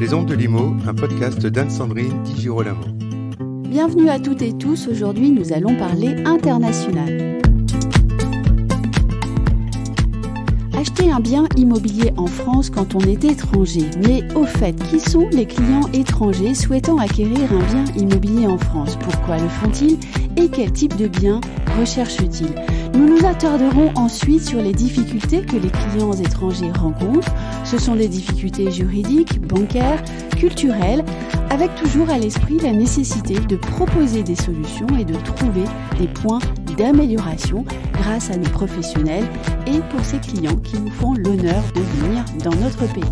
Les Ondes de Limo, un podcast d'Anne-Sandrine Di Girolamo. Bienvenue à toutes et tous, aujourd'hui nous allons parler international. Acheter un bien immobilier en France quand on est étranger. Mais au fait, qui sont les clients étrangers souhaitant acquérir un bien immobilier en France? Pourquoi le font-ils et quel type de bien recherchent-ils? Nous nous attarderons ensuite sur les difficultés que les clients étrangers rencontrent. Ce sont des difficultés juridiques, bancaires, culturelles, avec toujours à l'esprit la nécessité de proposer des solutions et de trouver des points d'amélioration grâce à nos professionnels et pour ces clients qui nous font l'honneur de venir dans notre pays.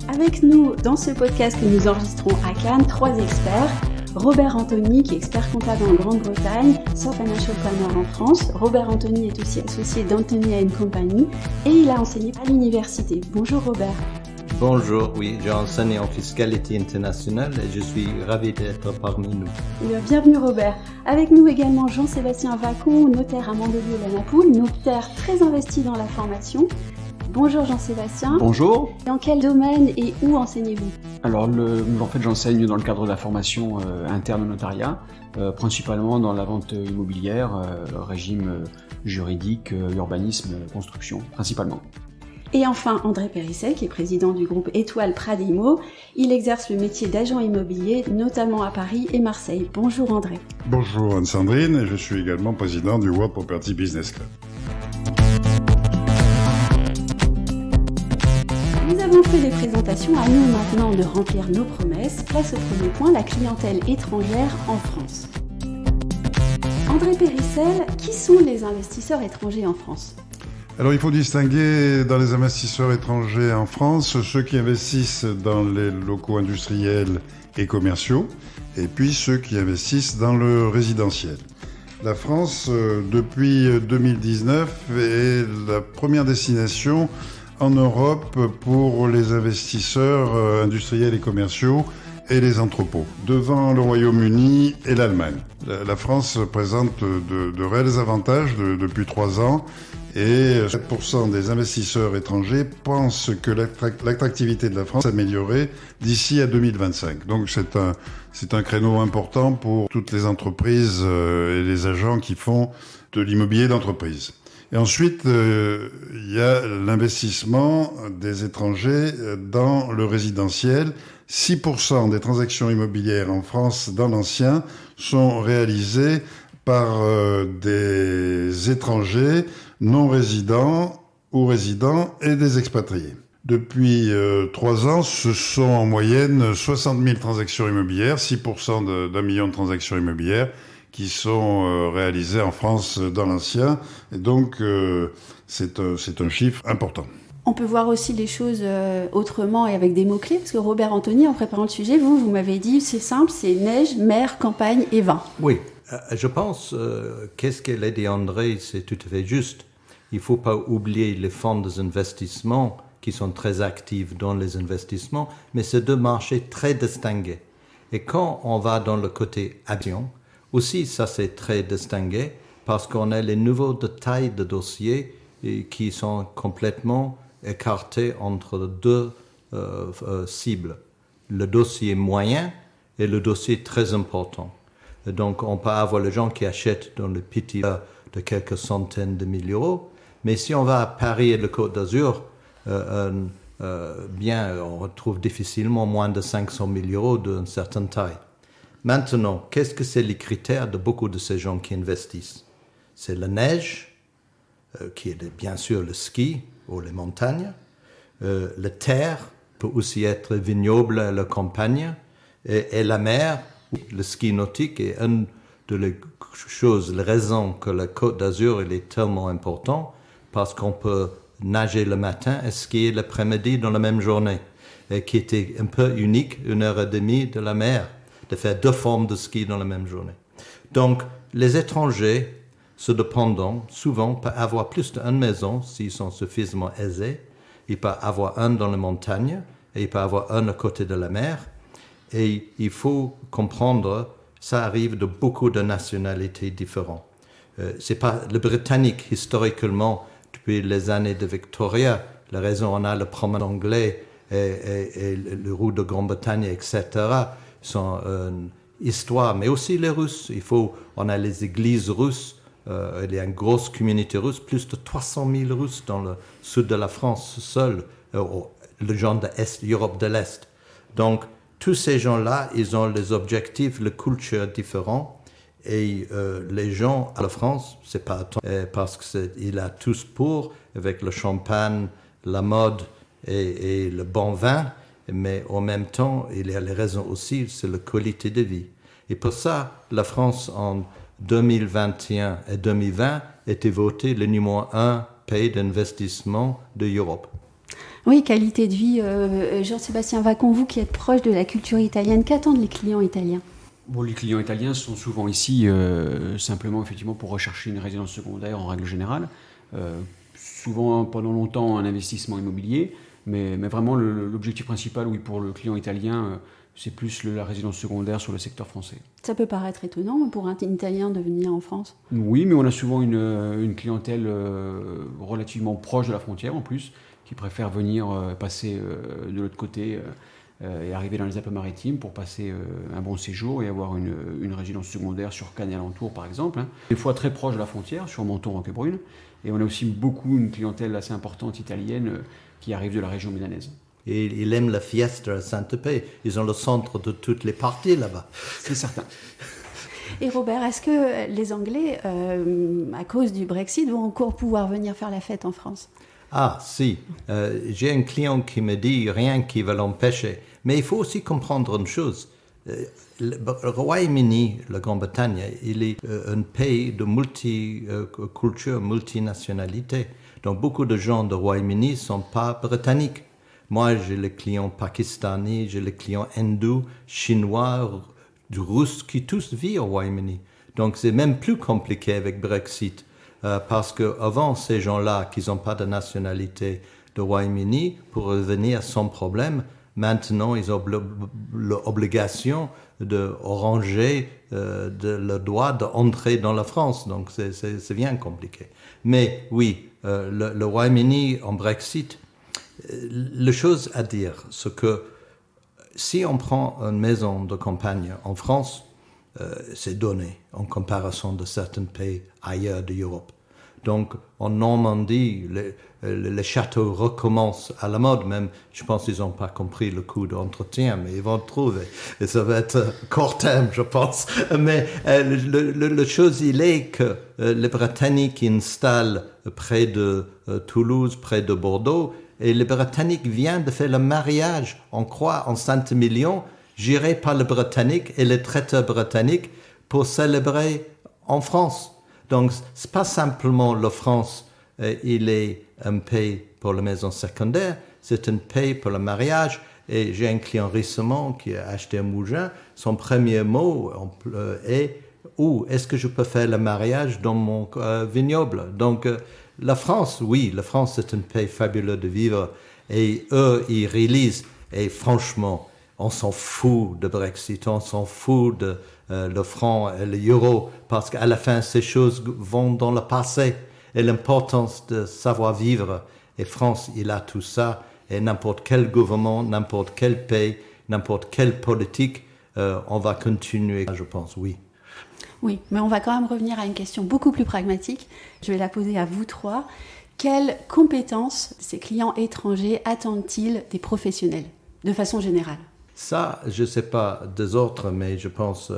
Avec nous dans ce podcast que nous enregistrons à Cannes, 3 experts. Robert Anthony, qui est expert comptable en Grande-Bretagne, Sir Financial Planner en France. Robert Anthony est aussi associé d'Anthony & Company et il a enseigné à l'université. Bonjour Robert. Bonjour, oui, j'ai enseigné en fiscalité internationale et je suis ravi d'être parmi nous. Bienvenue Robert. Avec nous également Jean-Sébastien Vacon, notaire à Mandelieu-la-Napoule, notaire très investi dans la formation. Bonjour Jean-Sébastien. Bonjour. Dans quel domaine et où enseignez-vous? Alors, en fait, j'enseigne dans le cadre de la formation interne au notariat, principalement dans la vente immobilière, régime juridique, urbanisme, construction, principalement. Et enfin, André Périssel, qui est président du groupe Étoile Pradimo. Il exerce le métier d'agent immobilier, notamment à Paris et Marseille. Bonjour André. Bonjour Anne-Sandrine, et je suis également président du World Property Business Club. Nous avons fait les présentations, à nous maintenant de remplir nos promesses. Place au premier point, la clientèle étrangère en France. André Périssel, qui sont les investisseurs étrangers en France ? Alors il faut distinguer dans les investisseurs étrangers en France ceux qui investissent dans les locaux industriels et commerciaux et puis ceux qui investissent dans le résidentiel. La France, depuis 2019, est la première destination en Europe pour les investisseurs industriels et commerciaux et les entrepôts, devant le Royaume-Uni et l'Allemagne. La France présente de réels avantages depuis 3 ans et 7% des investisseurs étrangers pensent que l'attractivité de la France s'améliorerait d'ici à 2025. Donc c'est un créneau important pour toutes les entreprises et les agents qui font de l'immobilier d'entreprise. Et ensuite, il y a l'investissement des étrangers dans le résidentiel. 6% des transactions immobilières en France dans l'ancien sont réalisées par des étrangers non résidents ou résidents et des expatriés. Depuis 3 ans, ce sont en moyenne 60 000 transactions immobilières, 6% d'un million de transactions immobilières qui sont réalisées en France dans l'ancien. Et donc, c'est un chiffre important. On peut voir aussi les choses autrement et avec des mots-clés, parce que Robert Anthony, en préparant le sujet, vous m'avez dit, c'est simple, c'est neige, mer, campagne et vin. Oui, je pense, qu'est-ce qu'elle a dit André, c'est tout à fait juste. Il ne faut pas oublier les fonds d'investissement qui sont très actifs dans les investissements, mais c'est 2 marchés très distingués. Et quand on va dans le côté action, aussi ça c'est très distingué, parce qu'on a les niveaux de taille de dossiers qui sont complètement écartés entre 2 cibles. Le dossier moyen et le dossier très important. Et donc on peut avoir les gens qui achètent dans le petit de quelques centaines de milliers d'euros, mais si on va à Paris et le Côte d'Azur, bien on retrouve difficilement moins de 500 000 euros d'une certaine taille. Maintenant, qu'est-ce que c'est les critères de beaucoup de ces gens qui investissent? C'est la neige, qui est bien sûr le ski ou les montagnes. La terre peut aussi être vignoble, la campagne, et la mer, le ski nautique est une des choses, les raisons que la Côte d'Azur il est tellement important, parce qu'on peut nager le matin et skier l'après-midi dans la même journée, et qui était un peu unique, 1h30 de la mer, de faire 2 formes de ski dans la même journée. Donc, les étrangers, cependant, souvent peuvent avoir plus d'une maison s'ils sont suffisamment aisés. Ils peuvent avoir un dans les montagnes et ils peuvent avoir un à côté de la mer. Et il faut comprendre, ça arrive de beaucoup de nationalités différentes. C'est pas le Britannique, historiquement, Puis les années de Victoria, la raison on a le promenade anglais et le route de Grande-Bretagne, etc., sont une histoire, mais aussi les Russes. On a les églises russes, il y a une grosse communauté russe, plus de 300 000 Russes dans le sud de la France seul, le genre de l'Europe de l'Est. Donc, tous ces gens-là, ils ont les objectifs, les cultures différents. Et les gens à la France, c'est pas parce qu'il a tous pour, avec le champagne, la mode et le bon vin, mais en même temps, il y a les raisons aussi, c'est la qualité de vie. Et pour ça, la France en 2021 et 2020 était votée le numéro 1 pays d'investissement de l'Europe. Oui, qualité de vie. Jean-Sébastien Vacon, vous qui êtes proche de la culture italienne, qu'attendent les clients italiens ? Bon, les clients italiens sont souvent ici simplement effectivement pour rechercher une résidence secondaire en règle générale. Souvent pendant longtemps un investissement immobilier, mais vraiment l'objectif principal, oui, pour le client italien, c'est plus la résidence secondaire sur le secteur français. Ça peut paraître étonnant pour un Italien de venir en France. Oui, mais on a souvent une clientèle relativement proche de la frontière en plus, qui préfère venir passer de l'autre côté et arriver dans les Alpes-Maritimes pour passer un bon séjour et avoir une résidence secondaire sur Cannes et alentour par exemple. Des fois très proche de la frontière, sur Menton-Roquebrune. Et on a aussi une clientèle assez importante italienne qui arrive de la région milanaise. Et ils aiment la fiesta à Saint-Tropez. Ils ont le centre de toutes les parties là-bas. C'est certain. Et Robert, est-ce que les Anglais, à cause du Brexit, vont encore pouvoir venir faire la fête en France ? Ah, si. J'ai un client qui me dit rien qui va l'empêcher. Mais il faut aussi comprendre une chose. Le Royaume-Uni, la Grande-Bretagne, il est un pays de multiculture, multinationalité. Donc beaucoup de gens du Royaume-Uni ne sont pas britanniques. Moi, j'ai les clients pakistanais, j'ai les clients hindous, chinois, russes, qui tous vivent au Royaume-Uni. Donc c'est même plus compliqué avec Brexit. Parce qu'avant, ces gens-là, qui n'ont pas de nationalité du Royaume-Uni, pourraient venir sans problème. Maintenant, ils ont l'obligation d'arranger le droit d'entrer dans la France. Donc, c'est bien compliqué. Mais oui, le Royaume-Uni en Brexit, la chose à dire, c'est que si on prend une maison de campagne en France, c'est donné en comparaison de certains pays ailleurs d'Europe. Donc, en Normandie, les châteaux recommencent à la mode. Même, je pense qu'ils n'ont pas compris le coût d'entretien, mais ils vont le trouver. Et ça va être court terme, je pense. Mais la chose, il est que les Britanniques installent près de Toulouse, près de Bordeaux, et les Britanniques viennent de faire le mariage, on croit, en Saint-Émilion, géré par les Britanniques et les traiteurs britanniques pour célébrer en France. Donc, c'est pas simplement la France, il est un pays pour la maison secondaire, c'est un pays pour le mariage. Et j'ai un client récemment qui a acheté un moulin. Son premier mot est « Où est-ce que je peux faire le mariage dans mon vignoble ?» Donc, la France, oui, la France, c'est un pays fabuleux de vivre. Et eux, ils réalisent, et franchement, on s'en fout de Brexit, on s'en fout de le franc et l'euro, parce qu'à la fin, ces choses vont dans le passé. Et l'importance de savoir vivre, et France, il a tout ça, et n'importe quel gouvernement, n'importe quel pays, n'importe quelle politique, on va continuer, je pense, oui. Oui, mais on va quand même revenir à une question beaucoup plus pragmatique. Je vais la poser à vous trois. Quelles compétences ces clients étrangers attendent-ils des professionnels, de façon générale ? Ça, je ne sais pas des autres, mais je pense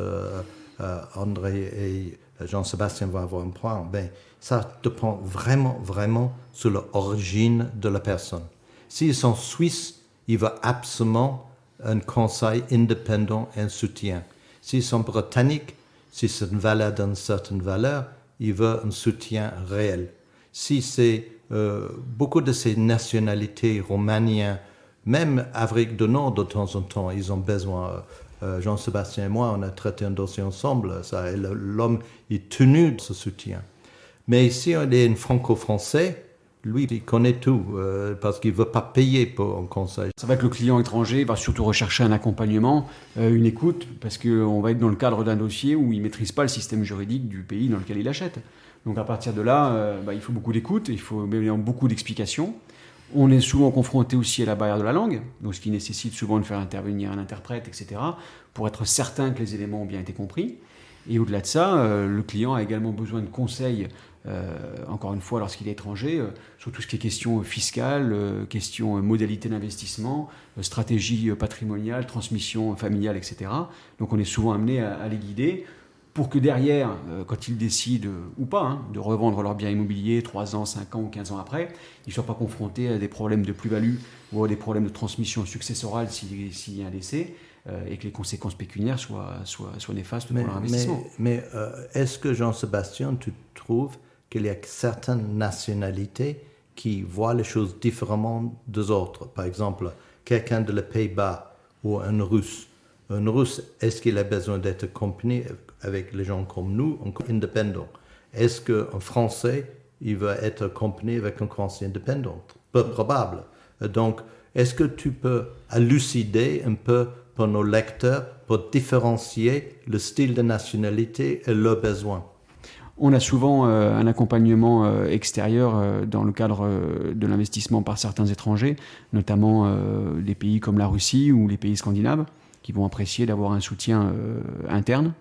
André et Jean-Sébastien vont avoir un point. Ben, ça dépend vraiment, vraiment sur l'origine de la personne. S'ils sont suisses, ils veulent absolument un conseil indépendant et un soutien. S'ils sont britanniques, si c'est une valeur d'une certaine valeur, ils veulent un soutien réel. Si c'est beaucoup de ces nationalités romaniennes, même Afrique du Nord, de temps en temps, ils ont besoin. Jean-Sébastien et moi, on a traité un dossier ensemble. Ça, et l'homme est tenu de ce soutien. Mais si on est un franco-français, lui, il connaît tout, parce qu'il ne veut pas payer pour un conseil. C'est vrai que le client étranger va surtout rechercher un accompagnement, une écoute, parce qu'on va être dans le cadre d'un dossier où il ne maîtrise pas le système juridique du pays dans lequel il achète. Donc à partir de là, il faut beaucoup d'écoute, il faut beaucoup d'explications. On est souvent confronté aussi à la barrière de la langue, donc ce qui nécessite souvent de faire intervenir un interprète, etc., pour être certain que les éléments ont bien été compris. Et au-delà de ça, le client a également besoin de conseils, encore une fois, lorsqu'il est étranger, sur tout ce qui est question fiscale, question modalité d'investissement, stratégie patrimoniale, transmission familiale, etc. Donc on est souvent amené à les guider pour que derrière, quand ils décident ou pas de revendre leur bien immobilier 3 ans, 5 ans ou 15 ans après, ils ne soient pas confrontés à des problèmes de plus-value ou à des problèmes de transmission successorale s'il y a un décès, et que les conséquences pécuniaires soient néfastes pour leur investissement. Mais est-ce que, Jean-Sébastien, tu trouves qu'il y a certaines nationalités qui voient les choses différemment des autres? Par exemple, quelqu'un de les Pays-Bas ou un Russe. Un Russe, est-ce qu'il a besoin d'être accompagné avec les gens comme nous, indépendants? Est-ce qu'un Français, il va être accompagné avec un Français indépendant? Peu probable. Donc, est-ce que tu peux élucider un peu pour nos lecteurs pour différencier le style de nationalité et leurs besoins? On a souvent un accompagnement extérieur dans le cadre de l'investissement par certains étrangers, notamment des pays comme la Russie ou les pays scandinaves, qui vont apprécier d'avoir un soutien interne.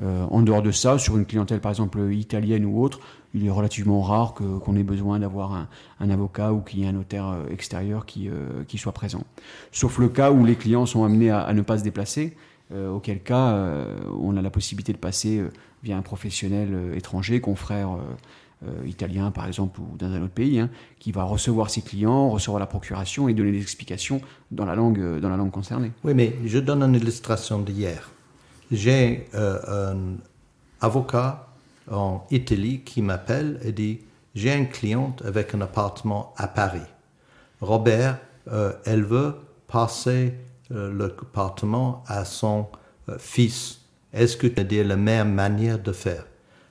En dehors de ça, sur une clientèle par exemple italienne ou autre, il est relativement rare qu'on ait besoin d'avoir un avocat ou qu'il y ait un notaire extérieur qui soit présent. Sauf le cas où les clients sont amenés à ne pas se déplacer, auquel cas on a la possibilité de passer via un professionnel étranger, confrère italien par exemple ou dans un autre pays, qui va recevoir ses clients, recevoir la procuration et donner des explications dans la langue concernée. Oui, mais je donne une illustration d'hier. J'ai un avocat en Italie qui m'appelle et dit « J'ai une cliente avec un appartement à Paris. Robert, elle veut passer l'appartement à son fils. Est-ce que tu as la meilleure manière de faire ?»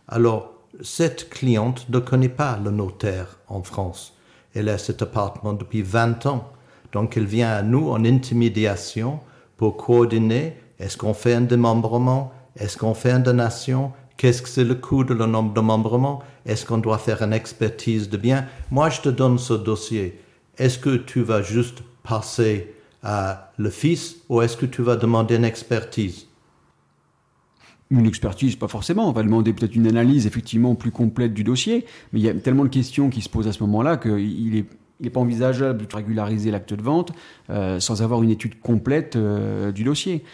Alors, cette cliente ne connaît pas le notaire en France. Elle a cet appartement depuis 20 ans. Donc, elle vient à nous en intermédiation pour coordonner. Est-ce qu'on fait un démembrement? Est-ce qu'on fait une donation? Qu'est-ce que c'est le coût de le démembrement? Est-ce qu'on doit faire une expertise de bien? Moi, je te donne ce dossier. Est-ce que tu vas juste passer à le fils ou est-ce que tu vas demander une expertise? Une expertise, pas forcément. On va demander peut-être une analyse effectivement plus complète du dossier. Mais il y a tellement de questions qui se posent à ce moment-là qu'il est pas envisageable de régulariser l'acte de vente sans avoir une étude complète du dossier.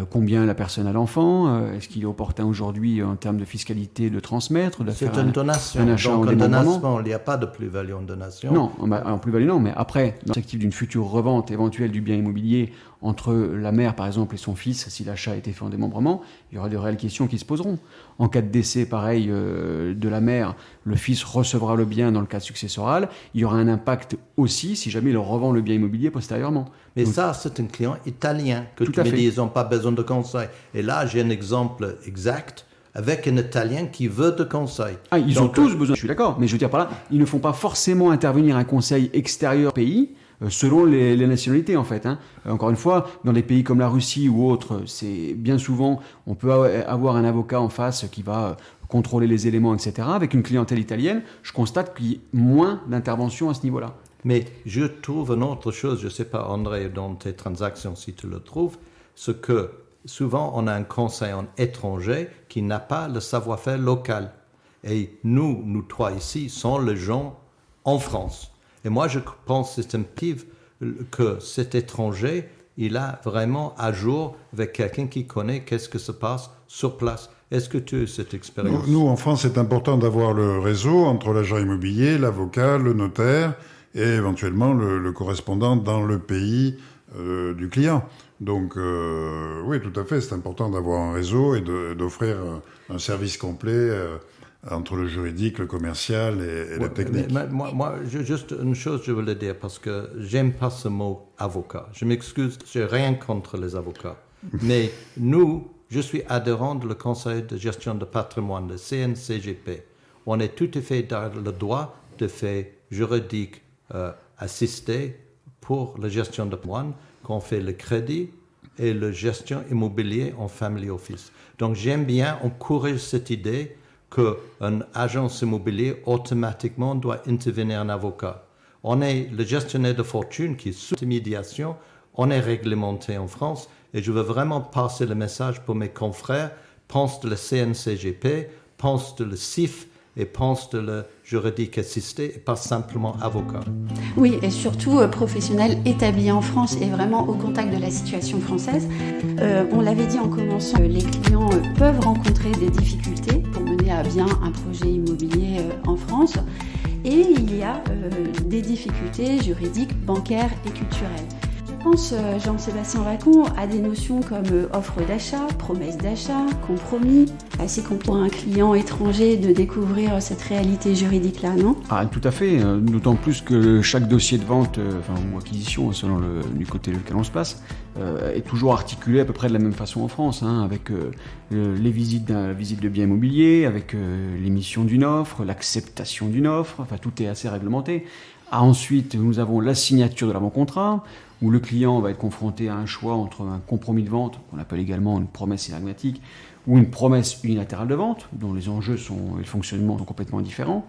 Combien la personne a d'enfants? Est-ce qu'il est opportun aujourd'hui en termes de fiscalité de transmettre? C'est une donation. Un achat donc en donation, il n'y a pas de plus-value en donation. Non, en plus-value non, mais après, dans l'objectif d'une future revente éventuelle du bien immobilier entre la mère par exemple et son fils, si l'achat a été fait en démembrement, il y aura de réelles questions qui se poseront. En cas de décès, pareil, de la mère, le fils recevra le bien dans le cas successoral. Il y aura un impact aussi si jamais il revend le bien immobilier postérieurement. Mais donc, ça, c'est un client italien que tu me dis, ils n'ont pas besoin de conseils. Et là, j'ai un exemple exact avec un Italien qui veut de conseils. Ah, ils ont tous besoin, je suis d'accord. Mais je veux dire par là, ils ne font pas forcément intervenir un conseil extérieur pays selon les nationalités en fait. Encore une fois, dans des pays comme la Russie ou autres, c'est bien souvent, on peut avoir un avocat en face qui va contrôler les éléments, etc. Avec une clientèle italienne, je constate qu'il y a moins d'intervention à ce niveau-là. Mais je trouve une autre chose, je ne sais pas André, dans tes transactions si tu le trouves, c'est que souvent on a un conseil en étranger qui n'a pas le savoir-faire local. Et nous trois ici, sommes les gens en France. Et moi, je pense que c'est impératif que cet étranger, il a vraiment à jour avec quelqu'un qui connaît qu'est-ce que se passe sur place. Est-ce que tu as cette expérience? Nous, en France, c'est important d'avoir le réseau entre l'agent immobilier, l'avocat, le notaire et éventuellement le correspondant dans le pays du client. Donc, oui, tout à fait, c'est important d'avoir un réseau et d'offrir un service complet entre le juridique, le commercial et la technique. Moi, juste une chose, je voulais dire, parce que j'aime pas ce mot avocat. Je m'excuse, j'ai rien contre les avocats. Mais nous, je suis adhérent du Conseil de gestion de patrimoine, le CNCGP. On est tout à fait dans le droit de faire juridique assisté pour la gestion de patrimoine, qu'on fait le crédit et la gestion immobilière en family office. Donc j'aime bien encourager cette idée qu'une agence immobilière automatiquement doit intervenir un avocat. On est le gestionnaire de fortune qui est sous intermédiation, on est réglementé en France et je veux vraiment passer le message pour mes confrères, pense de la CNCGP, pense de le CIF et pense de le juridique assisté et pas simplement avocat. Oui, et surtout professionnel établi en France et vraiment au contact de la situation française. On l'avait dit en commençant, les clients peuvent rencontrer des difficultés pour mener à bien un projet immobilier en France. Et il y a des difficultés juridiques, bancaires et culturelles. Je pense, Jean-Sébastien Racon, à des notions comme offre d'achat, promesse d'achat, compromis. C'est qu'on pour un client étranger de découvrir cette réalité juridique-là, non ? Ah, tout à fait, d'autant plus que chaque dossier de vente, ou acquisition, selon du côté lequel on se place, est toujours articulé à peu près de la même façon en France, avec les visites de biens immobiliers, avec l'émission d'une offre, l'acceptation d'une offre, tout est assez réglementé. Ensuite, nous avons la signature de l'avant-contrat, où le client va être confronté à un choix entre un compromis de vente, qu'on appelle également une promesse synagmatique, ou une promesse unilatérale de vente, dont les enjeux et le fonctionnement sont complètement différents.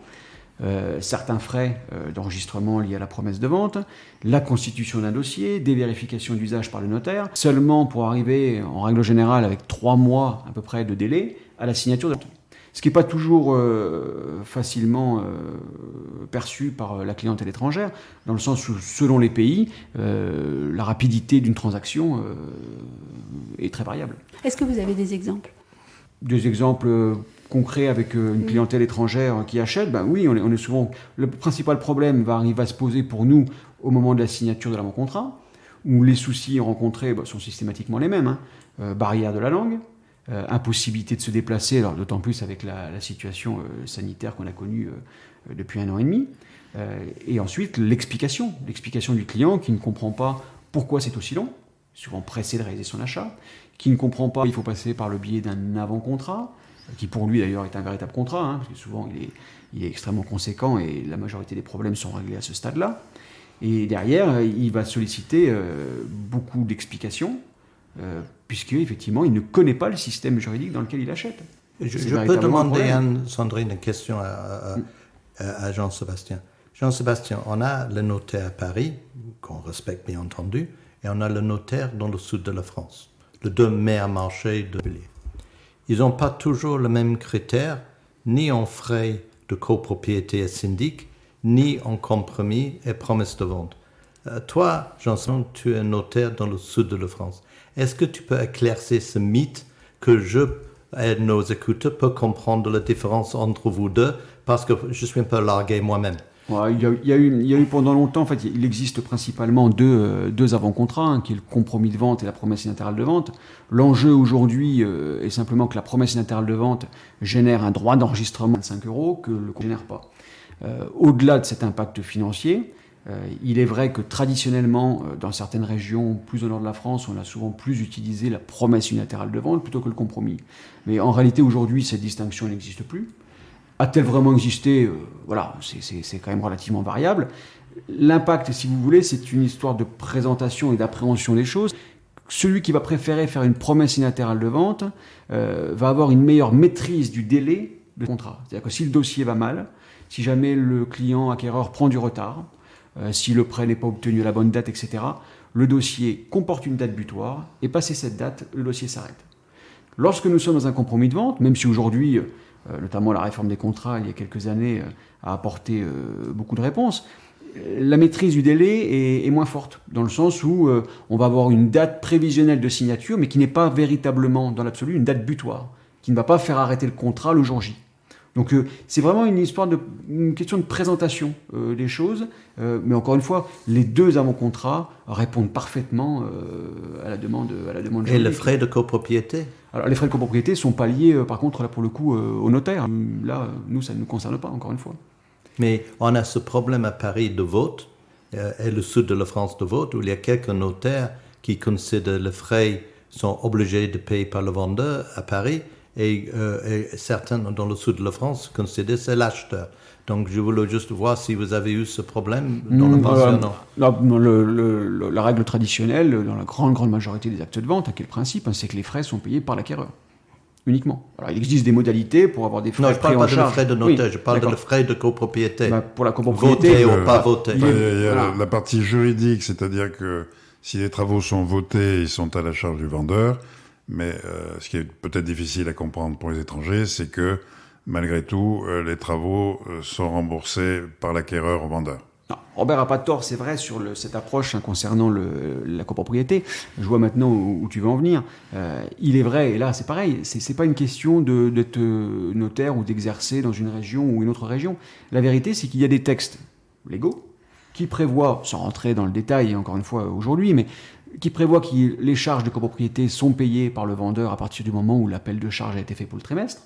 Certains frais d'enregistrement liés à la promesse de vente, la constitution d'un dossier, des vérifications d'usage par le notaire, seulement pour arriver, en règle générale, avec 3 mois à peu près de délai, à la signature de vente. Ce qui n'est pas toujours facilement perçu par la clientèle étrangère, dans le sens où, selon les pays, la rapidité d'une transaction est très variable. Est-ce que vous avez des exemples ? Des exemples concrets avec une clientèle étrangère qui achète, oui, on est souvent... Le principal problème va arriver à se poser pour nous au moment de la signature de l'avant-contrat, où les soucis rencontrés sont systématiquement les mêmes. Barrière de la langue, impossibilité de se déplacer, alors d'autant plus avec la situation sanitaire qu'on a connue depuis 1 an et demi. Et ensuite, l'explication du client qui ne comprend pas pourquoi c'est aussi long, souvent pressé de réaliser son achat, qui ne comprend pas qu'il faut passer par le biais d'un avant-contrat, qui pour lui d'ailleurs est un véritable contrat, parce que souvent il est extrêmement conséquent et la majorité des problèmes sont réglés à ce stade-là. Et derrière, il va solliciter beaucoup d'explications, puisqu'effectivement, il ne connaît pas le système juridique dans lequel il achète. Je peux demander, Sandrine, une question à Jean-Sébastien. Jean-Sébastien, on a le notaire à Paris, qu'on respecte bien entendu, et on a le notaire dans le sud de la France, les 2 meilleurs marchés de l'immobilier. Ils n'ont pas toujours le même critère, ni en frais de copropriété et syndic, ni en compromis et promesse de vente. Toi, Jean-Sébastien, tu es notaire dans le sud de la France. Est-ce que tu peux éclaircir ce mythe que je et nos écouteurs peuvent comprendre la différence entre vous deux, parce que je suis un peu largué moi-même. Ouais, il y a eu pendant longtemps, en fait, il existe principalement deux avant-contrats, qui est le compromis de vente et la promesse unilatérale de vente. L'enjeu aujourd'hui est simplement que la promesse unilatérale de vente génère un droit d'enregistrement de 5 € que le ne génère pas. Au-delà de cet impact financier, il est vrai que traditionnellement, dans certaines régions plus au nord de la France, on a souvent plus utilisé la promesse unilatérale de vente plutôt que le compromis. Mais en réalité, aujourd'hui, cette distinction n'existe plus. A-t-elle vraiment existé ? Voilà, c'est quand même relativement variable. L'impact, si vous voulez, c'est une histoire de présentation et d'appréhension des choses. Celui qui va préférer faire une promesse unilatérale de vente va avoir une meilleure maîtrise du délai de contrat. C'est-à-dire que si le dossier va mal, si jamais le client acquéreur prend du retard, si le prêt n'est pas obtenu à la bonne date, etc., le dossier comporte une date butoir, et passé cette date, le dossier s'arrête. Lorsque nous sommes dans un compromis de vente, même si aujourd'hui, notamment la réforme des contrats, il y a quelques années, a apporté beaucoup de réponses, la maîtrise du délai est moins forte, dans le sens où on va avoir une date prévisionnelle de signature, mais qui n'est pas véritablement, dans l'absolu, une date butoir, qui ne va pas faire arrêter le contrat le jour J. Donc c'est vraiment une question de présentation des choses, mais encore une fois, les deux avant-contrats répondent parfaitement à la demande juridique. Et les frais de copropriété ? Alors les frais de copropriété sont pas liés, par contre, là pour le coup, au notaire. Là, nous, ça ne nous concerne pas, encore une fois. Mais on a ce problème à Paris de vote, et le sud de la France de vote, où il y a quelques notaires qui considèrent les frais sont obligés de payer par le vendeur à Paris, et certains dans le sud de la France considèrent que c'est l'acheteur. Donc je voulais juste voir si vous avez eu ce problème dans le passé. La règle traditionnelle, dans la grande majorité des actes de vente, quel principe, c'est que les frais sont payés par l'acquéreur. uniquement. Alors, il existe des modalités pour avoir des frais Non, je parle pris en pas de charge. frais de notaire, Oui, je parle d'accord. de frais de copropriété. Bah, pour la copropriété, Voter ou pas voter. Il y a Voilà. la partie juridique, c'est-à-dire que si les travaux sont votés, ils sont à la charge du vendeur. Mais ce qui est peut-être difficile à comprendre pour les étrangers, c'est que malgré tout, les travaux sont remboursés par l'acquéreur au vendeur. Non, Robert n'a pas tort, c'est vrai, sur cette approche concernant la copropriété. Je vois maintenant où tu veux en venir. Il est vrai, et là c'est pareil, c'est pas une question d'être notaire ou d'exercer dans une région ou une autre région. La vérité, c'est qu'il y a des textes légaux qui prévoient, sans rentrer dans le détail encore une fois aujourd'hui, mais qui prévoient que les charges de copropriété sont payées par le vendeur à partir du moment où l'appel de charge a été fait pour le trimestre.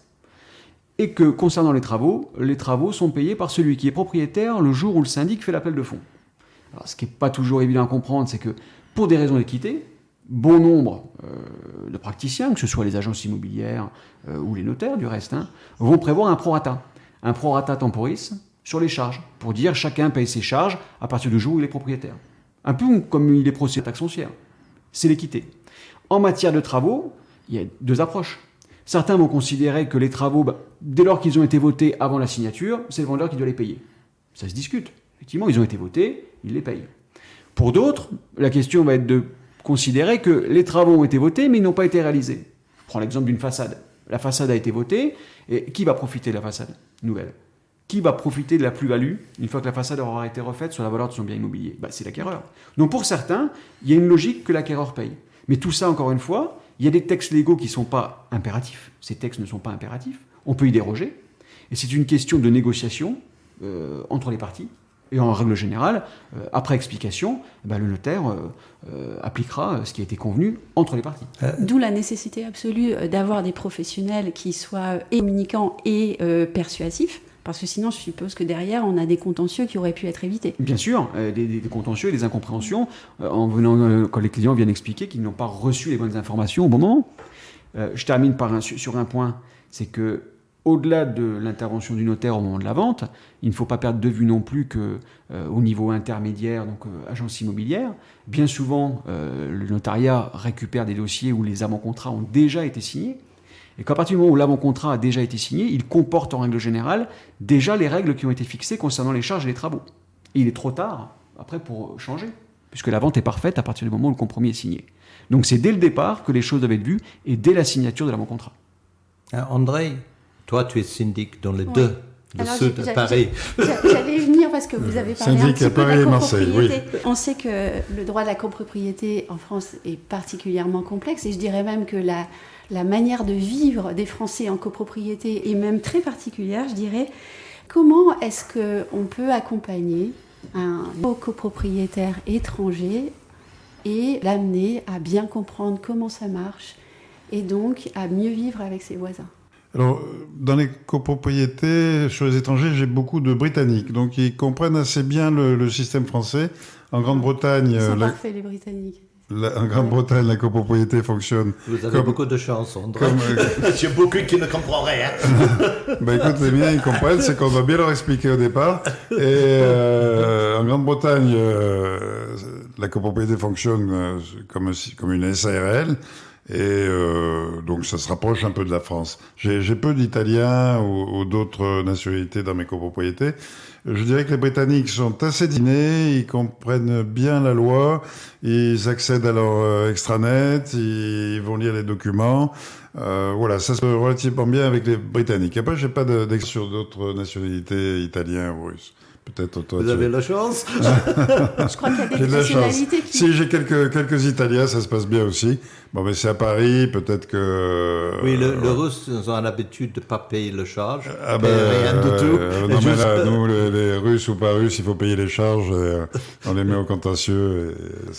Et que, concernant les travaux sont payés par celui qui est propriétaire le jour où le syndic fait l'appel de fonds. Alors, ce qui n'est pas toujours évident à comprendre, c'est que, pour des raisons d'équité, bon nombre de praticiens, que ce soit les agences immobilières ou les notaires du reste, vont prévoir un prorata temporis sur les charges, pour dire chacun paye ses charges à partir du jour où il est propriétaire. Un peu comme il est procédé à la taxe foncière. C'est l'équité. En matière de travaux, il y a deux approches. Certains vont considérer que les travaux, dès lors qu'ils ont été votés avant la signature, c'est le vendeur qui doit les payer. Ça se discute. Effectivement, ils ont été votés, il les paye. Pour d'autres, la question va être de considérer que les travaux ont été votés, mais ils n'ont pas été réalisés. Je prends l'exemple d'une façade. La façade a été votée, et qui va profiter de la façade nouvelle ? Qui va profiter de la plus-value une fois que la façade aura été refaite sur la valeur de son bien immobilier ? C'est l'acquéreur. Donc pour certains, il y a une logique que l'acquéreur paye. Mais tout ça, encore une fois, il y a des textes légaux qui ne sont pas impératifs. Ces textes ne sont pas impératifs. On peut y déroger. Et c'est une question de négociation entre les parties. Et en règle générale, après explication, le notaire appliquera ce qui a été convenu entre les parties. D'où la nécessité absolue d'avoir des professionnels qui soient et communicants et persuasifs. Parce que sinon, je suppose que derrière, on a des contentieux qui auraient pu être évités. Bien sûr, des contentieux et des incompréhensions quand les clients viennent expliquer qu'ils n'ont pas reçu les bonnes informations au bon moment. Je termine sur un point, c'est que au-delà de l'intervention du notaire au moment de la vente, il ne faut pas perdre de vue non plus qu'au niveau intermédiaire, donc agence immobilière, bien souvent, le notariat récupère des dossiers où les avant-contrats ont déjà été signés. Et qu'à partir du moment où l'avant-contrat a déjà été signé, il comporte en règle générale déjà les règles qui ont été fixées concernant les charges et les travaux. Et il est trop tard, après, pour changer, puisque la vente est parfaite à partir du moment où le compromis est signé. Donc c'est dès le départ que les choses doivent être vues, et dès la signature de l'avant-contrat. André, toi tu es syndic dans les deux, le sud de Paris. J'allais venir parce que vous avez parlé un Syndic petit à peu de Paris la et Marseille, copropriété. On sait que le droit de la copropriété en France est particulièrement complexe, et je dirais même que la manière de vivre des Français en copropriété est même très particulière, je dirais. Comment est-ce qu'on peut accompagner un copropriétaire étranger et l'amener à bien comprendre comment ça marche et donc à mieux vivre avec ses voisins ? Alors, dans les copropriétés, chez les étrangers, j'ai beaucoup de Britanniques, donc ils comprennent assez bien le système français. En Grande-Bretagne, Ils sont parfaits, les Britanniques. En Grande-Bretagne, la copropriété fonctionne. Vous avez beaucoup de chance, André. J'ai beaucoup qui ne comprennent rien. Écoute, les miens, ils comprennent, c'est qu'on doit bien leur expliquer au départ. Et en Grande-Bretagne, la copropriété fonctionne comme une SARL. Et donc ça se rapproche un peu de la France. J'ai peu d'Italiens ou d'autres nationalités dans mes copropriétés. Je dirais que les Britanniques sont assez dînés, ils comprennent bien la loi, ils accèdent à leur extranet, ils vont lire les documents. Voilà, ça se passe relativement bien avec les Britanniques. Après, j'ai pas d'expérience sur d'autres nationalités, italiens ou russes. Peut-être toi. Vous avez la chance. Je crois qu'il y a des nationalités qui... Si j'ai quelques Italiens, ça se passe bien aussi. Bon, mais c'est à Paris, peut-être que... Oui, le Russe, ils ont l'habitude de ne pas payer le charge. Ah rien du tout. Non, mais là, nous, les Russes ou pas Russes, il faut payer les charges, et, on les met au contentieux.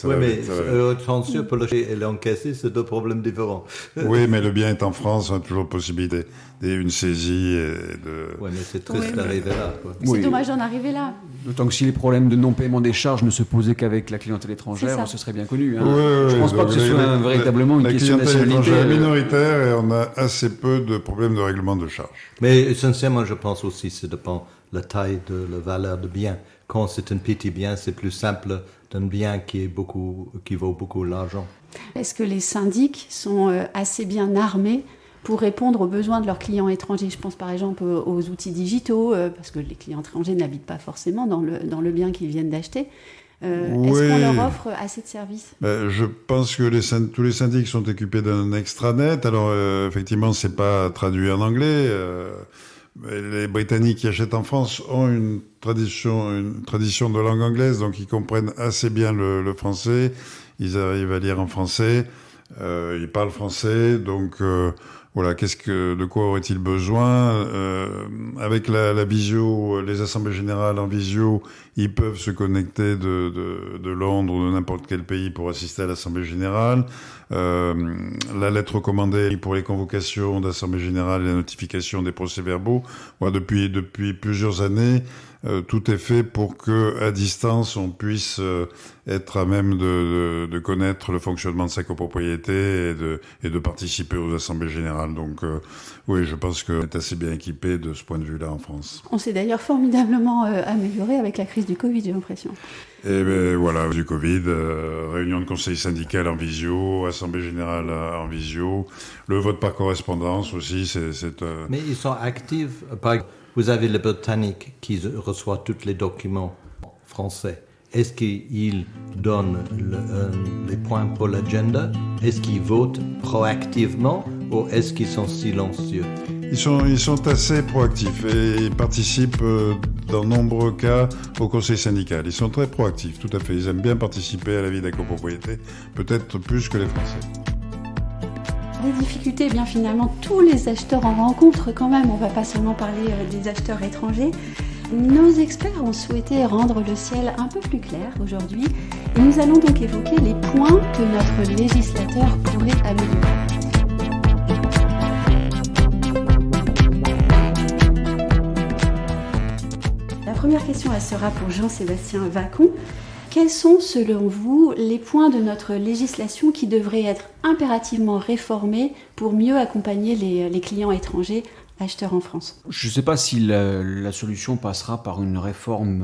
Oui, mais le contentieux pour et l'encaisser, c'est deux problèmes différents. Oui, mais le bien est en France, on a toujours possibilité d'une saisie et de... Oui, mais c'est triste d'arriver là, quoi. C'est dommage d'en arriver là. D'autant que si les problèmes de non-paiement des charges ne se posaient qu'avec la clientèle étrangère, ce serait bien connu. Hein. Je ne pense pas que ce soit véritablement une question de nationalité. La clientèle étrangère est minoritaire et on a assez peu de problèmes de règlement de charges. Mais essentiellement, je pense aussi que ça dépend de la taille de la valeur du bien. Quand c'est un petit bien, c'est plus simple d'un bien qui vaut beaucoup d'argent. Est-ce que les syndics sont assez bien armés pour répondre aux besoins de leurs clients étrangers. Je pense par exemple aux outils digitaux, parce que les clients étrangers n'habitent pas forcément dans le bien qu'ils viennent d'acheter. Est-ce qu'on leur offre assez de services ? Je pense que tous les syndics sont équipés d'un extranet. Alors, effectivement, c'est pas traduit en anglais. Les Britanniques qui achètent en France ont une tradition de langue anglaise, donc ils comprennent assez bien le français. Ils arrivent à lire en français. Ils parlent français, donc voilà. De quoi aurait-il besoin ? Avec la visio, les assemblées générales en visio, ils peuvent se connecter de Londres ou de n'importe quel pays pour assister à l'assemblée générale. La lettre recommandée pour les convocations d'assemblée générale et la notification des procès-verbaux. Moi, depuis plusieurs années, tout est fait pour que, à distance, on puisse être à même de connaître le fonctionnement de sa copropriété et de participer aux assemblées générales. Donc, oui, je pense qu'on est assez bien équipé de ce point de vue-là en France. On s'est d'ailleurs formidablement amélioré avec la crise du Covid, j'ai l'impression. Et ben voilà, du Covid, réunion de conseil syndical en visio, assemblée générale en visio, le vote par correspondance aussi, Mais ils sont actifs. Par exemple, vous avez les Britanniques qui reçoivent tous les documents français. Est-ce qu'ils donnent les points pour l'agenda ? Est-ce qu'ils votent proactivement ou est-ce qu'ils sont silencieux ? Ils sont assez proactifs et ils participent dans nombreux cas au conseil syndical. Ils sont très proactifs, tout à fait. Ils aiment bien participer à la vie de la copropriété, peut-être plus que les Français. Des difficultés, eh bien finalement, tous les acheteurs en rencontrent quand même. On ne va pas seulement parler des acheteurs étrangers. Nos experts ont souhaité rendre le ciel un peu plus clair aujourd'hui. Et nous allons donc évoquer les points que notre législateur pourrait améliorer. La première question, elle sera pour Jean-Sébastien Vacon. Quels sont, selon vous, les points de notre législation qui devraient être impérativement réformés pour mieux accompagner les clients étrangers acheteurs en France ? Je ne sais pas si la solution passera par une réforme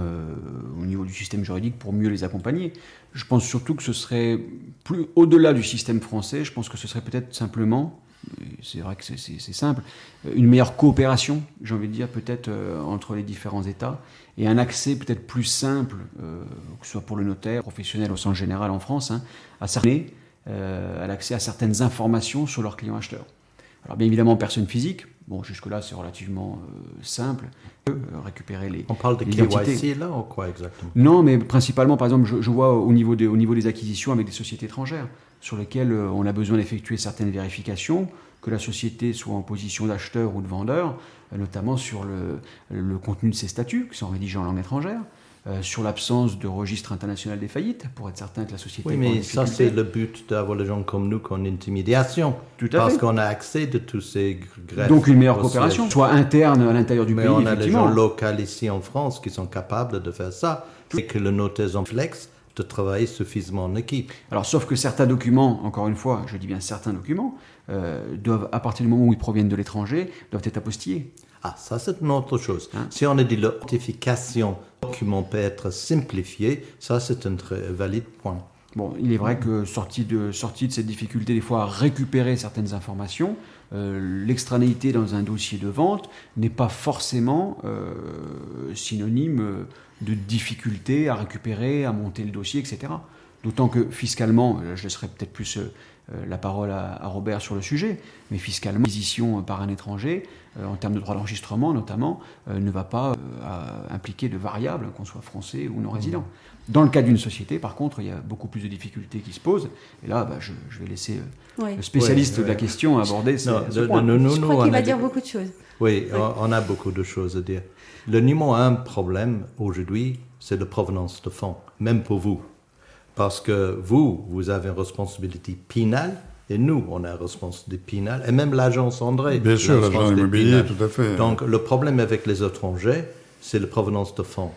au niveau du système juridique pour mieux les accompagner. Je pense surtout que ce serait plus au-delà du système français. Je pense que ce serait peut-être simplement, c'est vrai que c'est simple, une meilleure coopération, j'ai envie de dire, peut-être entre les différents États, et un accès peut-être plus simple, que ce soit pour le notaire, professionnel au sens général en France, à l'accès à certaines informations sur leurs clients acheteurs. Alors bien évidemment, personne physique, bon jusque-là c'est relativement simple, récupérer les On parle de KYC là ou quoi exactement ? Non, mais principalement, par exemple, je vois au niveau des acquisitions avec des sociétés étrangères, sur lesquelles on a besoin d'effectuer certaines vérifications, que la société soit en position d'acheteur ou de vendeur, notamment sur le contenu de ses statuts, qui sont rédigés en langue étrangère, sur l'absence de registre international des faillites, pour être certain que la société... Oui, mais ça c'est le but d'avoir les gens comme nous qu'en intimidation. Tout à parce fait. qu'on a accès de tous ces greffes. Donc une meilleure coopération, soit interne à l'intérieur du mais pays, on a les effectivement. gens locaux ici en France qui sont capables de faire ça. Et que le notaire en flex de travailler suffisamment en équipe. Alors, sauf que certains documents, encore une fois, je dis bien certains documents, doivent, à partir du moment où ils proviennent de l'étranger, doivent être apostillés. Ah, ça c'est une autre chose. Si on a dit l'authentification document peut être simplifié, ça c'est un très valide point. Bon, il est vrai que sorti de cette difficulté des fois à récupérer certaines informations, l'extranéité dans un dossier de vente n'est pas forcément synonyme de difficulté à récupérer, à monter le dossier, etc. D'autant que fiscalement, je laisserai peut-être plus la parole à Robert sur le sujet, mais fiscalement, l'acquisition par un étranger, en termes de droit d'enregistrement notamment, ne va pas impliquer de variables, qu'on soit français ou non résident. Dans le cas d'une société, par contre, il y a beaucoup plus de difficultés qui se posent, et là, je vais laisser le spécialiste de la question aborder ce point. Je crois qu'il va dire beaucoup de choses. Oui, on a beaucoup de choses à dire. Le numéro un problème aujourd'hui, c'est la provenance de fonds, même pour vous. Parce que vous avez une responsabilité pénale, et nous, on a une responsabilité pénale, et même l'agence André. Bien sûr, l'agent immobilier, tout à fait. Donc, le problème avec les étrangers, c'est la provenance de fonds.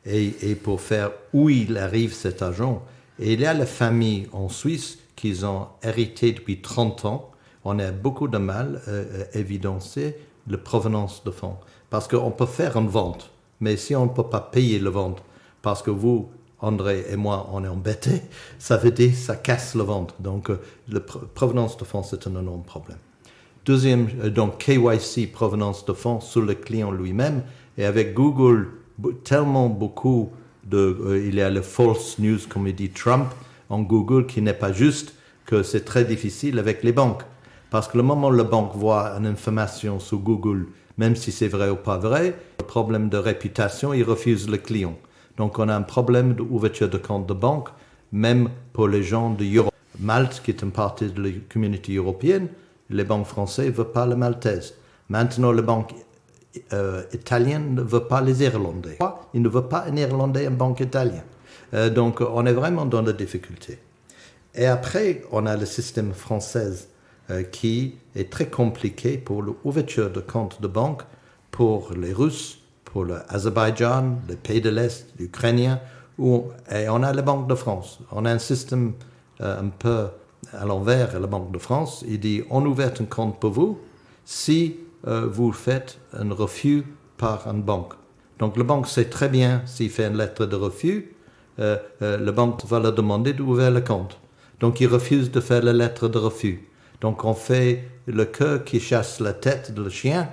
Et pour faire où il arrive cet argent, et il y a les familles en Suisse qui ont hérité depuis 30 ans, on a beaucoup de mal à évidencer la provenance de fonds. Parce qu'on peut faire une vente, mais si on ne peut pas payer la vente, parce que vous, André et moi, on est embêtés, ça veut dire que ça casse la vente. Donc, la provenance de fonds, c'est un énorme problème. Deuxième, donc KYC, provenance de fonds, sur le client lui-même. Et avec Google, tellement beaucoup il y a le false news, comme il dit Trump, en Google, qui n'est pas juste, que c'est très difficile avec les banques. Parce que le moment où la banque voit une information sur Google, même si c'est vrai ou pas vrai, le problème de réputation, il refuse le client. Donc on a un problème d'ouverture de compte de banque, même pour les gens de Europe. Malte, qui est une partie de la communauté européenne, les banques françaises ne veulent pas les Maltaises. Maintenant, les banques italiennes ne veulent pas les Irlandais. Ils ne veulent pas un Irlandais en banque italienne. Donc, on est vraiment dans la difficulté. Et après, on a le système français qui est très compliqué pour l'ouverture de compte de banque pour les Russes, pour l'Azerbaïdjan, les pays de l'Est, l'Ukrainien, et on a la Banque de France. On a un système un peu à l'envers, la Banque de France. Il dit, on ouvre un compte pour vous si vous faites un refus par une banque. Donc la banque sait très bien s'il fait une lettre de refus, la banque va leur demander d'ouvrir le compte. Donc il refuse de faire la lettre de refus. Donc on fait le cœur qui chasse la tête de le chien,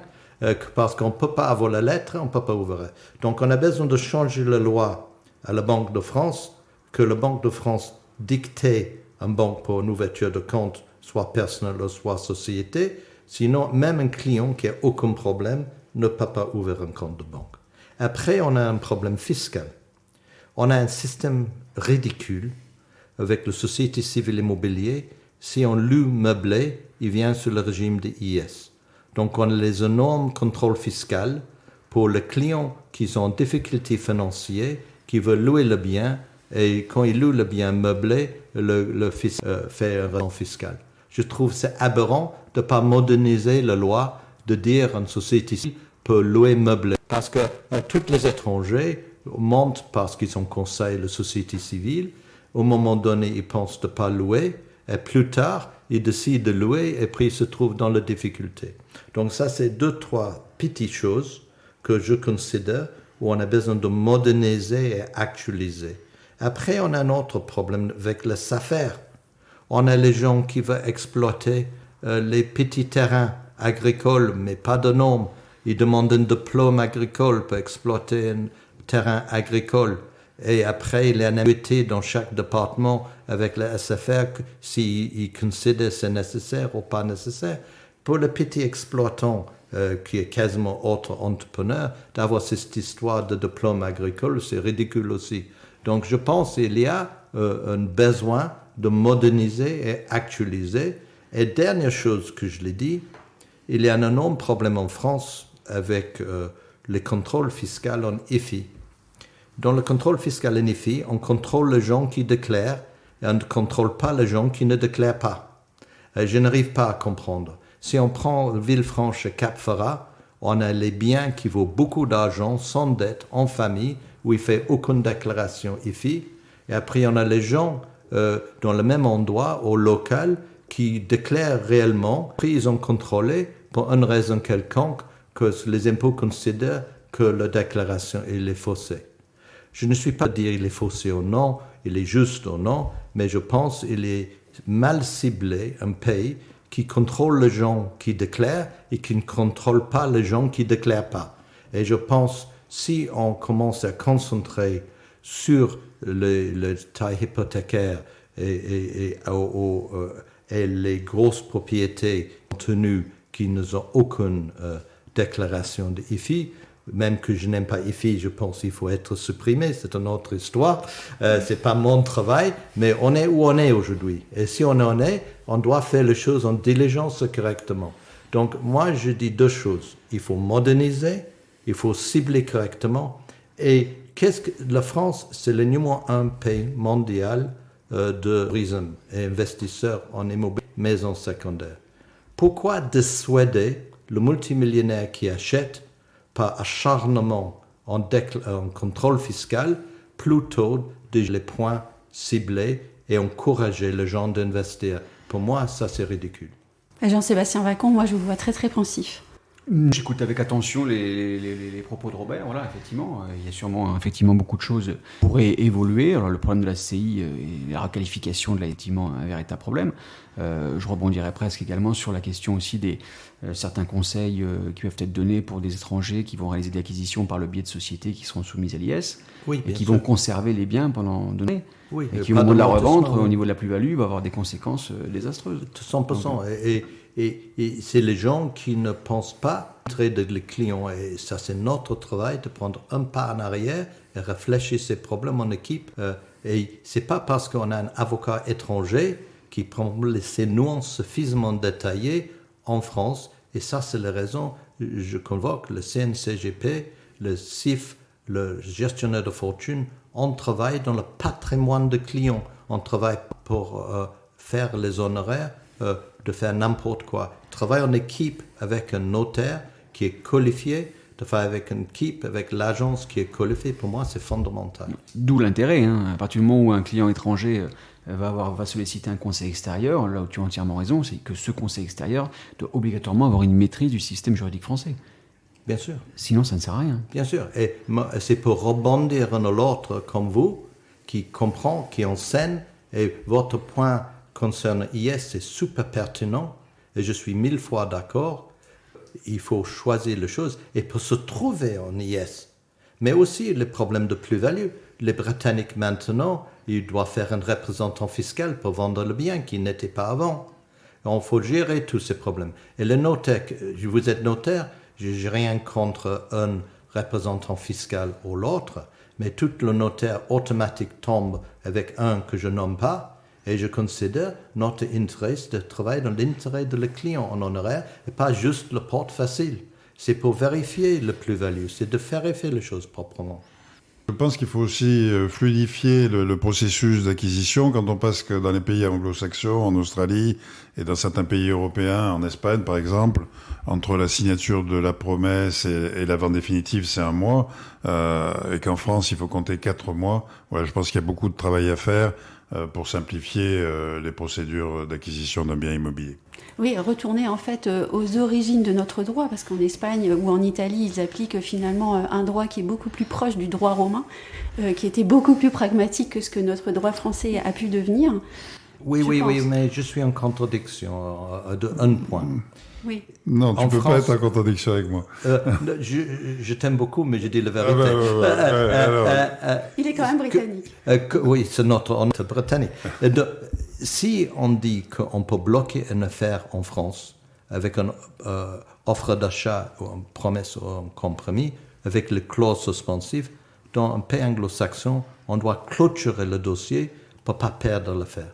parce qu'on ne peut pas avoir la lettre, on ne peut pas ouvrir. Donc on a besoin de changer la loi à la Banque de France, que la Banque de France dicte une banque pour une ouverture de compte, soit personnelle, soit société. Sinon, même un client qui n'a aucun problème ne peut pas ouvrir un compte de banque. Après, on a un problème fiscal. On a un système ridicule avec la société civile immobilière. Si on loue meublé, il vient sous le régime de IS. Donc, on a les énormes contrôles fiscaux pour les clients qui sont en difficulté financière, qui veulent louer le bien, et quand ils louent le bien meublé, le fisc fait un rendement fiscal. Je trouve c'est aberrant de ne pas moderniser la loi, de dire une société civile peut louer meublé. Parce que tous les étrangers montent parce qu'ils ont conseillé la société civile. Au moment donné, ils pensent de ne pas louer. Et plus tard, ils décident de louer et puis ils se trouvent dans la difficulté. Donc ça, c'est 2-3 petites choses que je considère où on a besoin de moderniser et actualiser. Après, on a un autre problème avec les affaires. On a les gens qui veulent exploiter les petits terrains agricoles, mais pas de normes. Ils demandent un diplôme agricole pour exploiter un terrain agricole. Et après, il y a une annuité dans chaque département avec la SFR s'ils considèrent c'est nécessaire ou pas nécessaire. Pour le petit exploitant qui est quasiment autre entrepreneur, d'avoir cette histoire de diplôme agricole, c'est ridicule aussi. Donc je pense qu'il y a un besoin de moderniser et actualiser. Et dernière chose que je l'ai dit, il y a un énorme problème en France avec les contrôles fiscaux en IFI. Dans le contrôle fiscal en IFI, on contrôle les gens qui déclarent et on ne contrôle pas les gens qui ne déclarent pas. Et je n'arrive pas à comprendre. Si on prend Villefranche et Cap-Ferrat, on a les biens qui vaut beaucoup d'argent, sans dette, en famille, où il ne fait aucune déclaration IFI. Et après, on a les gens dans le même endroit, au local, qui déclarent réellement. Après, ils ont contrôlé, pour une raison quelconque, que les impôts considèrent que la déclaration est faussée. Je ne suis pas à dire il est faussé ou non, il est juste ou non, mais je pense qu'il est mal ciblé, un pays qui contrôle les gens qui déclarent et qui ne contrôle pas les gens qui ne déclarent pas. Et je pense, si on commence à concentrer sur les tailles hypothécaires et les grosses propriétés tenues qui n'ont aucune déclaration de IFI, même que je n'aime pas IFI, je pense qu'il faut être supprimé, c'est une autre histoire. C'est pas mon travail, mais on est où on est aujourd'hui. Et si on en est, on doit faire les choses en diligence correctement. Donc moi, je dis deux choses. Il faut moderniser, il faut cibler correctement. Et la France, c'est le numéro 1 pays mondial de tourisme et investisseurs en immobilier, maison secondaire. Pourquoi dissuader le multimillionnaire qui achète par acharnement en contrôle fiscal, plutôt de les points ciblés et encourager les gens d'investir? Pour moi, ça c'est ridicule. Jean-Sébastien Vacon, moi je vous vois très très pensif. J'écoute avec attention les propos de Robert. Voilà, effectivement, il y a sûrement beaucoup de choses qui pourraient évoluer. Alors, le problème de la CI et la requalification de effectivement un véritable problème. Je rebondirais presque également sur la question aussi des certains conseils qui peuvent être donnés pour des étrangers qui vont réaliser des acquisitions par le biais de sociétés qui seront soumises à l'IS et qui vont conserver les biens pendant données. Oui, et qui, au moment de la revente, au niveau de la plus-value, va avoir des conséquences désastreuses. 100%. Donc, et c'est les gens qui ne pensent pas traiter les clients. Et ça, c'est notre travail de prendre un pas en arrière et réfléchir ces problèmes en équipe. Et c'est pas parce qu'on a un avocat étranger qui prend ces nuances suffisamment détaillées en France. Et ça, c'est la raison. Je convoque le CNCGP, le CIF, le gestionnaire de fortune. On travaille dans le patrimoine de clients. On travaille pour faire les honoraires, de faire n'importe quoi. Travailler en équipe avec un notaire qui est qualifié, de faire avec une équipe, avec l'agence qui est qualifiée, pour moi, c'est fondamental. D'où l'intérêt. À partir du moment où un client étranger va solliciter un conseil extérieur, là où tu as entièrement raison, c'est que ce conseil extérieur doit obligatoirement avoir une maîtrise du système juridique français. Bien sûr. Sinon, ça ne sert à rien. Bien sûr. Et c'est pour rebondir un ou l'autre comme vous, qui comprend, qui enseigne, et votre point concernant IS, c'est super pertinent, et je suis 1000 fois d'accord. Il faut choisir les choses, et pour se trouver en IS, mais aussi les problèmes de plus-value. Les Britanniques, maintenant, ils doivent faire un représentant fiscal pour vendre le bien qui n'était pas avant. Il faut gérer tous ces problèmes. Et le notaire, vous êtes notaire, je n'ai rien contre un représentant fiscal ou l'autre, mais tout le notaire automatique tombe avec un que je nomme pas, et je considère notre intérêt de travailler dans l'intérêt de le client en honoraire, et pas juste le porte facile. C'est pour vérifier le plus-value, c'est de vérifier les choses proprement. Je pense qu'il faut aussi fluidifier le processus d'acquisition quand on passe que dans les pays anglo-saxons, en Australie et dans certains pays européens, en Espagne par exemple, entre la signature de la promesse et la vente définitive, c'est 1 mois, et qu'en France, il faut compter 4 mois. Voilà, je pense qu'il y a beaucoup de travail à faire pour simplifier les procédures d'acquisition d'un bien immobilier. Oui, retourner en fait aux origines de notre droit, parce qu'en Espagne ou en Italie, ils appliquent finalement un droit qui est beaucoup plus proche du droit romain, qui était beaucoup plus pragmatique que ce que notre droit français a pu devenir. Oui, mais je suis en contradiction de un point. Oui. Non, tu ne peux pas être en contradiction avec moi. Je t'aime beaucoup, mais je dis la vérité. Il est quand même britannique. Oui, c'est notre britannique. Si on dit qu'on peut bloquer une affaire en France avec une offre d'achat ou une promesse ou un compromis, avec les clauses suspensives, dans un pays anglo-saxon, on doit clôturer le dossier pour ne pas perdre l'affaire.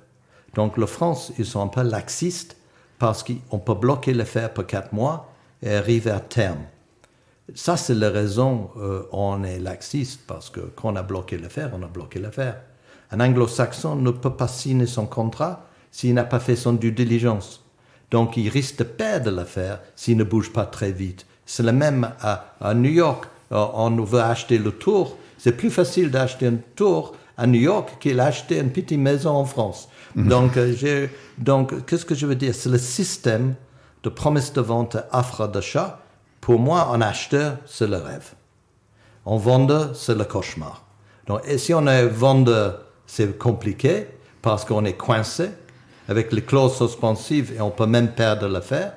Donc, la France, ils sont un peu laxistes parce qu'on peut bloquer l'affaire pour 4 mois et arriver à terme. Ça, c'est la raison on est laxiste, parce que quand on a bloqué l'affaire, on a bloqué l'affaire. Un anglo-saxon ne peut pas signer son contrat s'il n'a pas fait son due diligence. Donc, il risque de perdre l'affaire s'il ne bouge pas très vite. C'est le même à New York. On veut acheter le tour. C'est plus facile d'acheter un tour à New York qu'il d'acheter une petite maison en France. Donc, qu'est-ce que je veux dire? C'est le système de promesse de vente et offre d'achat. Pour moi, un acheteur, c'est le rêve. Un vendeur, c'est le cauchemar. Donc, et si on est vendeur, c'est compliqué parce qu'on est coincé avec les clauses suspensives et on peut même perdre l'affaire.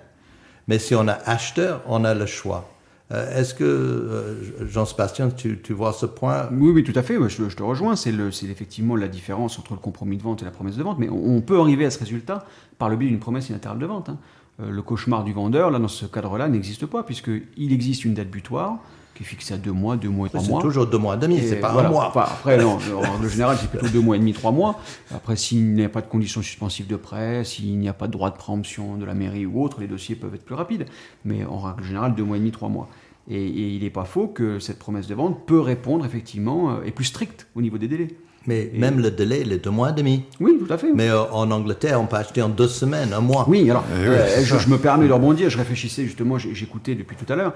Mais si on est acheteur, on a le choix. Est-ce que, Jean-Sébastien, tu vois ce point? Oui, tout à fait. Je te rejoins. C'est effectivement la différence entre le compromis de vente et la promesse de vente. Mais on peut arriver à ce résultat par le biais d'une promesse unilatérale de vente. Le cauchemar du vendeur, là, dans ce cadre-là, n'existe pas, puisqu'il existe une date butoir qui est fixée à 2 mois, 2 mois et 3 mois. C'est toujours 2 mois et demi, c'est pas voilà. 1 mois. Enfin, après, non, en règle générale, c'est plutôt 2 mois et demi, 3 mois. Après, s'il n'y a pas de conditions suspensives de prêt, s'il n'y a pas de droit de préemption de la mairie ou autre, les dossiers peuvent être plus rapides. Mais en règle générale, 2 mois et demi, 3 mois. Et il n'est pas faux que cette promesse de vente peut répondre, effectivement, est plus stricte au niveau des délais. Mais même le délai, il est 2 mois et demi. Oui, tout à fait. Mais en Angleterre, on peut acheter en 2 semaines, 1 mois. Oui, alors, je me permets de rebondir, je réfléchissais justement, j'écoutais depuis tout à l'heure.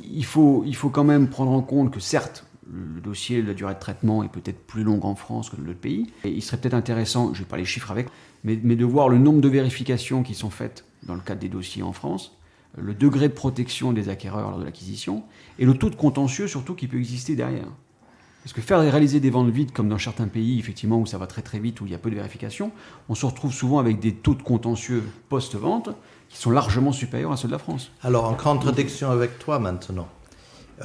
Il faut quand même prendre en compte que certes, le dossier, la durée de traitement est peut-être plus longue en France que dans d'autres pays. Et il serait peut-être intéressant, je n'ai pas les chiffres avec, mais de voir le nombre de vérifications qui sont faites dans le cadre des dossiers en France. le degré de protection des acquéreurs lors de l'acquisition et le taux de contentieux surtout qui peut exister derrière. Parce que faire réaliser des ventes vides, comme dans certains pays, effectivement, où ça va très très vite, où il y a peu de vérification, on se retrouve souvent avec des taux de contentieux post-vente qui sont largement supérieurs à ceux de la France. Alors, en contradiction avec toi maintenant,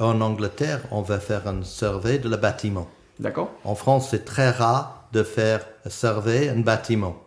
en Angleterre, on va faire un survey de le bâtiment. D'accord ? En France, c'est très rare de faire un survey un bâtiment.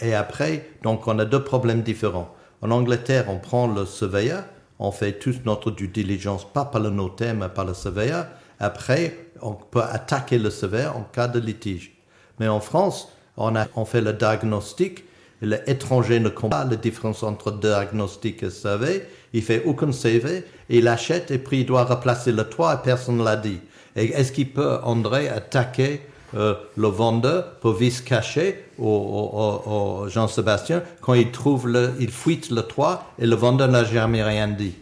Et après, donc, on a deux problèmes différents. En Angleterre, on prend le surveilleur, on fait toute notre due diligence, pas par le notaire, mais par le surveilleur. Après, on peut attaquer le surveilleur en cas de litige. Mais en France, on fait le diagnostic. L'étranger ne comprend pas la différence entre diagnostic et survey. Il fait aucun CV, il achète et puis il doit replacer le toit et personne ne l'a dit. Et est-ce qu'il peut, André, attaquer le vendeur pour vice caché au Jean-Sébastien quand il fuite le toit et le vendeur n'a jamais rien dit?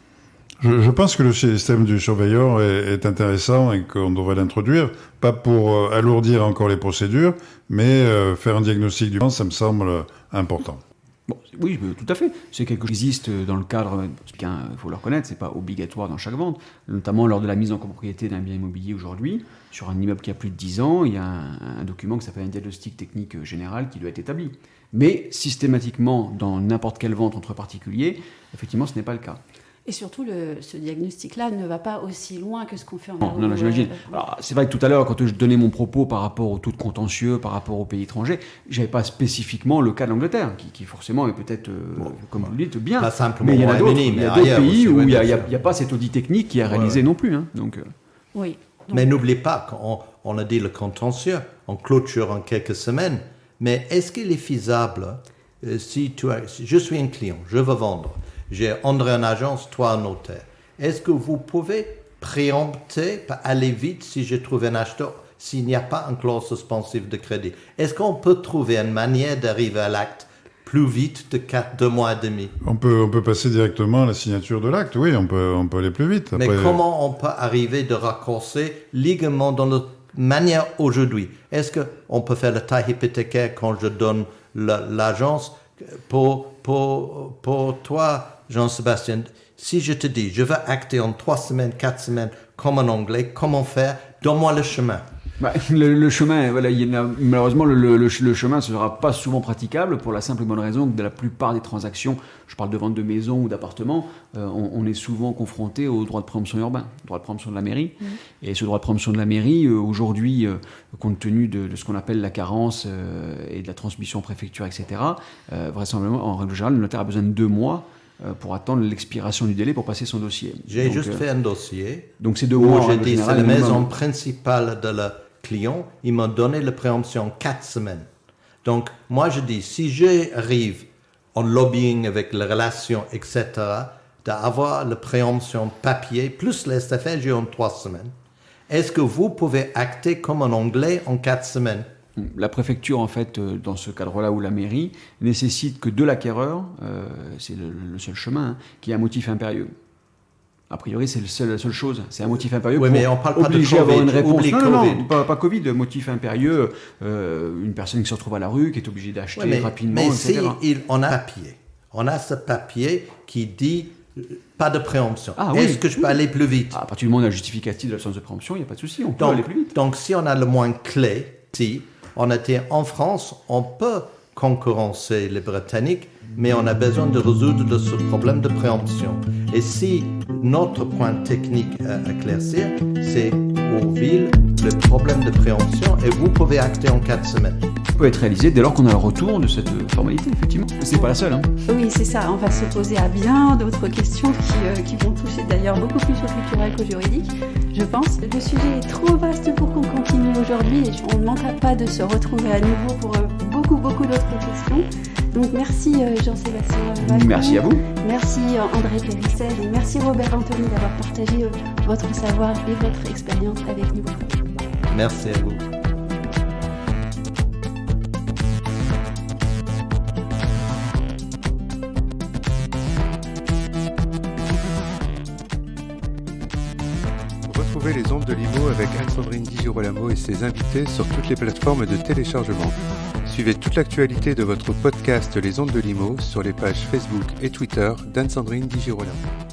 Je pense que le système du surveilleur est intéressant et qu'on devrait l'introduire, pas pour alourdir encore les procédures, mais faire un diagnostic du vent, ça me semble important. Bon, oui, tout à fait. C'est quelque chose qui existe dans le cadre, il faut le reconnaître, c'est pas obligatoire dans chaque vente, notamment lors de la mise en copropriété d'un bien immobilier aujourd'hui. Sur un immeuble qui a plus de 10 ans, il y a un document qui s'appelle un diagnostic technique général qui doit être établi. Mais systématiquement, dans n'importe quelle vente entre particuliers, effectivement, ce n'est pas le cas. Et surtout, ce diagnostic-là ne va pas aussi loin que ce qu'on fait en Europe. Non, j'imagine. Alors, c'est vrai que tout à l'heure, quand je donnais mon propos par rapport au taux de contentieux, par rapport aux pays étrangers, je n'avais pas spécifiquement le cas de l'Angleterre, qui forcément est peut-être, comme vous le dites, bien. Pas simplement mais il y en a d'autres pays où il n'y a pas cet audit technique qui est réalisé non plus. Hein, donc, oui. Mais n'oubliez pas qu'on a dit le contentieux, on clôture en quelques semaines, mais est-ce qu'il est faisable, si je suis un client, je veux vendre, j'ai André en agence, toi en notaire. Est-ce que vous pouvez préempter, aller vite si je trouve un acheteur, s'il n'y a pas une clause suspensive de crédit? Est-ce qu'on peut trouver une manière d'arriver à l'acte plus vite de 2 mois et demi? On peut passer directement à la signature de l'acte, oui, on peut aller plus vite. Après, mais comment on peut arriver de raccourcer légalement dans la manière aujourd'hui? Est-ce qu'on peut faire le taille hypothécaire quand je donne l'agence? Pour toi, Jean-Sébastien, si je te dis, je veux acter en 3 semaines, 4 semaines, comme en anglais, comment faire? Donne-moi le chemin. Le chemin, voilà, malheureusement, le chemin ne sera pas souvent praticable pour la simple et bonne raison que de la plupart des transactions, je parle de vente de maison ou d'appartement, on est souvent confronté au droit de préemption urbain, droit de préemption de la mairie. Mmh. Et ce droit de préemption de la mairie, aujourd'hui, compte tenu de ce qu'on appelle la carence et de la transmission en préfecture, etc., vraisemblablement, en règle générale, le notaire a besoin de 2 mois pour attendre l'expiration du délai pour passer son dossier. J'ai juste fait un dossier. Donc c'est 2 mois. J'ai dit, c'est la maison principale de la client, il m'a donné la préemption 4 semaines. Donc, moi, je dis, si j'arrive en lobbying avec les relations, etc., d'avoir la préemption papier, plus les SFL, j'ai en 3 semaines. Est-ce que vous pouvez acter comme en anglais en 4 semaines? La préfecture, en fait, dans ce cadre-là, ou la mairie, nécessite que de l'acquéreur, c'est le seul chemin, qu'il y ait un motif impérieux. A priori, c'est la seule chose. C'est un motif impérieux pour mais on parle pas de obliger à avoir une réponse. Non, pas Covid. Motif impérieux, une personne qui se retrouve à la rue, qui est obligée d'acheter rapidement, mais etc. Mais si on a papier, on a ce papier qui dit pas de préemption. Est-ce que je peux aller plus vite? À partir du moment où on a le justificatif de l'absence de préemption, il n'y a pas de souci, on peut aller plus vite. Donc, si on a le moins clé, si on était en France, on peut concurrencer les Britanniques, mais on a besoin de résoudre ce problème de préemption. Et si notre point technique à éclaircir, c'est aux villes le problème de préemption, et vous pouvez acter en 4 semaines. Ça peut être réalisé dès lors qu'on a le retour de cette formalité, effectivement. C'est pas la seule. Hein. Oui, c'est ça. On va s'opposer à bien d'autres questions qui vont toucher d'ailleurs beaucoup plus au culturel qu'au juridique, je pense. Le sujet est trop vaste pour qu'on continue aujourd'hui et on ne manquera pas de se retrouver à nouveau pour beaucoup d'autres questions. Donc merci Jean-Sébastien Valcourt. Merci à vous. Merci André Périssel et merci Robert Anthony d'avoir partagé votre savoir et votre expérience avec nous. Merci à vous. Retrouvez les ondes de l'IMO avec Anne-Sandrine Di Girolamo et ses invités sur toutes les plateformes de téléchargement. Suivez toute l'actualité de votre podcast Les Ondes de Limo sur les pages Facebook et Twitter d'Anne-Sandrine Di Girolamo.